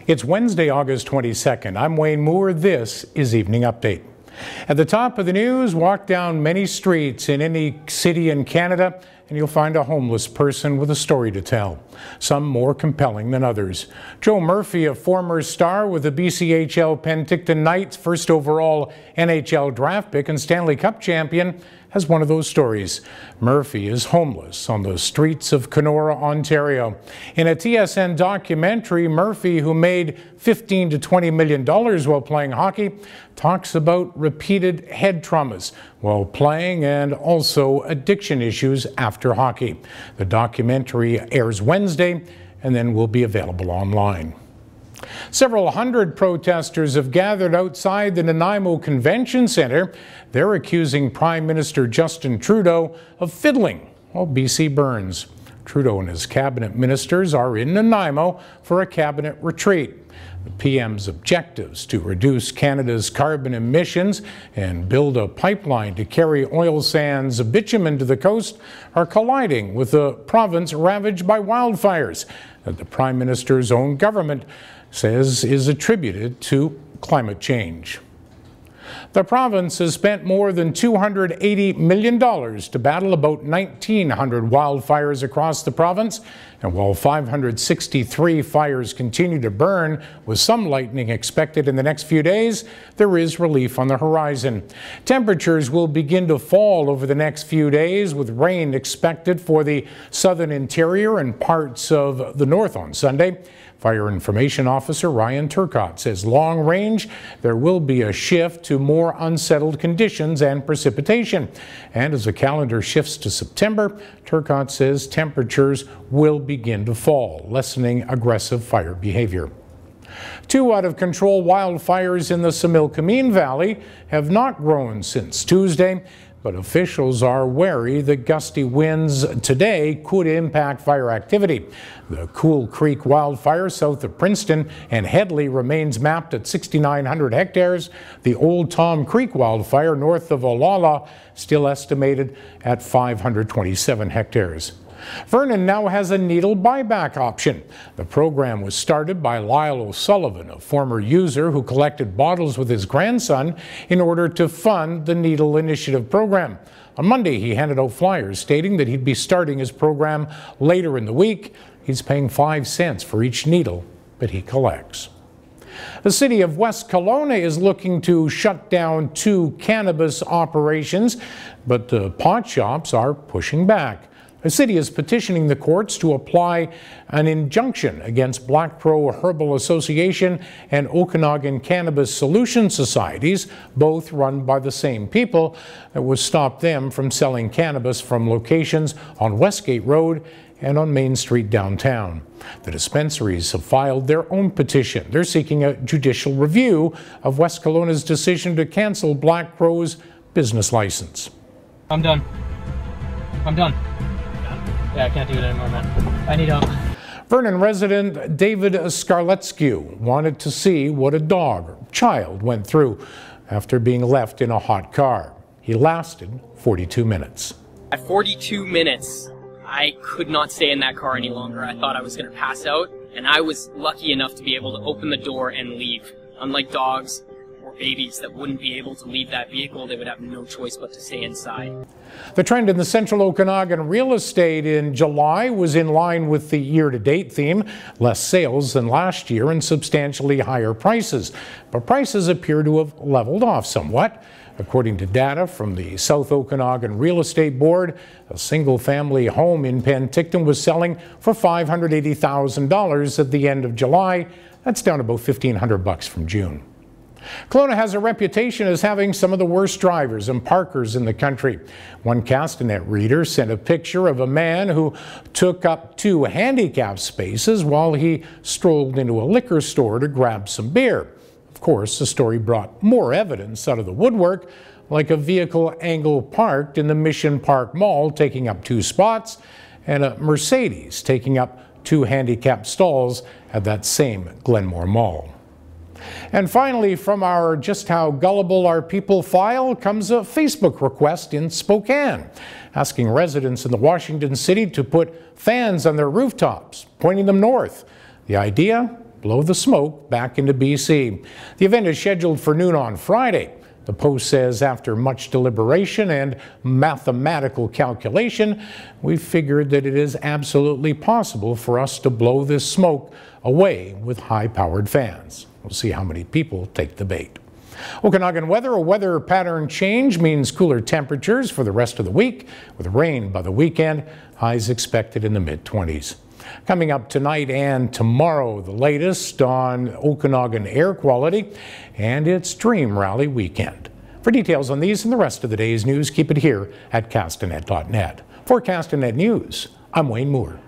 It's Wednesday, August 22nd. I'm Wayne Moore. This is Evening Update. At the top of the news, walk down many streets in any city in Canada and you'll find a homeless person with a story to tell, some more compelling than others. Joe Murphy, a former star with the BCHL Penticton Knights, first overall NHL draft pick and Stanley Cup champion, has one of those stories. Murphy is homeless on the streets of Kenora, Ontario. In a TSN documentary, Murphy, who made $15 to $20 million while playing hockey, talks about repeated head traumas while playing and also addiction issues after hockey. The documentary airs Wednesday and then will be available online. Several hundred protesters have gathered outside the Nanaimo Convention Centre. They're accusing Prime Minister Justin Trudeau of fiddling while BC burns. Trudeau and his cabinet ministers are in Nanaimo for a cabinet retreat. The PM's objectives to reduce Canada's carbon emissions and build a pipeline to carry oil sands bitumen to the coast are colliding with a province ravaged by wildfires that the Prime Minister's own government says is attributed to climate change. The province has spent more than $280 million to battle about 1,900 wildfires across the province, and while 563 fires continue to burn, with some lightning expected in the next few days, there is relief on the horizon. Temperatures will begin to fall over the next few days, with rain expected for the southern interior and parts of the north on Sunday. Fire Information Officer Ryan Turcotte says long range, there will be a shift to more unsettled conditions and precipitation. And as the calendar shifts to September, Turcotte says temperatures will begin to fall, lessening aggressive fire behavior. Two out-of-control wildfires in the Similkameen Valley have not grown since Tuesday, but officials are wary that gusty winds today could impact fire activity. The Cool Creek wildfire south of Princeton and Headley remains mapped at 6,900 hectares. The Old Tom Creek wildfire north of Olalla still estimated at 527 hectares. Vernon now has a needle buyback option. The program was started by Lyle O'Sullivan, a former user who collected bottles with his grandson in order to fund the Needle Initiative program. On Monday, he handed out flyers stating that he'd be starting his program later in the week. He's paying 5 cents for each needle that he collects. The city of West Kelowna is looking to shut down 2 cannabis operations, but the pot shops are pushing back. The city is petitioning the courts to apply an injunction against Black Crow Herbal Association and Okanagan Cannabis Solution Societies, both run by the same people, that would stop them from selling cannabis from locations on Westgate Road and on Main Street downtown. The dispensaries have filed their own petition. They're seeking a judicial review of West Kelowna's decision to cancel Black Crow's business license. I'm done. Yeah, I can't do it anymore, man. I need help. Vernon resident David Skarletsky wanted to see what a dog or child went through after being left in a hot car. He lasted 42 minutes. At 42 minutes, I could not stay in that car any longer. I thought I was going to pass out, and I was lucky enough to be able to open the door and leave. Unlike dogs or babies that wouldn't be able to leave that vehicle, they would have no choice but to stay inside. The trend in the central Okanagan real estate in July was in line with the year-to-date theme, less sales than last year and substantially higher prices. But prices appear to have leveled off somewhat. According to data from the South Okanagan Real Estate Board, a single-family home in Penticton was selling for $580,000 at the end of July. That's down about $1,500 from June. Kelowna has a reputation as having some of the worst drivers and parkers in the country. One Castanet reader sent a picture of a man who took up 2 handicap spaces while he strolled into a liquor store to grab some beer. Of course, the story brought more evidence out of the woodwork, like a vehicle angle parked in the Mission Park Mall taking up 2 spots, and a Mercedes taking up 2 handicap stalls at that same Glenmore Mall. And finally, from our Just How Gullible Are People file comes a Facebook request in Spokane, asking residents in the Washington City to put fans on their rooftops, pointing them north. The idea? blow the smoke back into BC. The event is scheduled for noon on Friday. The Post says after much deliberation and mathematical calculation, we figured that it is absolutely possible for us to blow this smoke away with high-powered fans. We'll see how many people take the bait. Okanagan weather. A weather pattern change means cooler temperatures for the rest of the week, with rain by the weekend. Highs expected in the mid-20s. Coming up tonight and tomorrow, the latest on Okanagan air quality and its Dream Rally weekend. For details on these and the rest of the day's news, keep it here at castanet.net. For Castanet News, I'm Wayne Moore.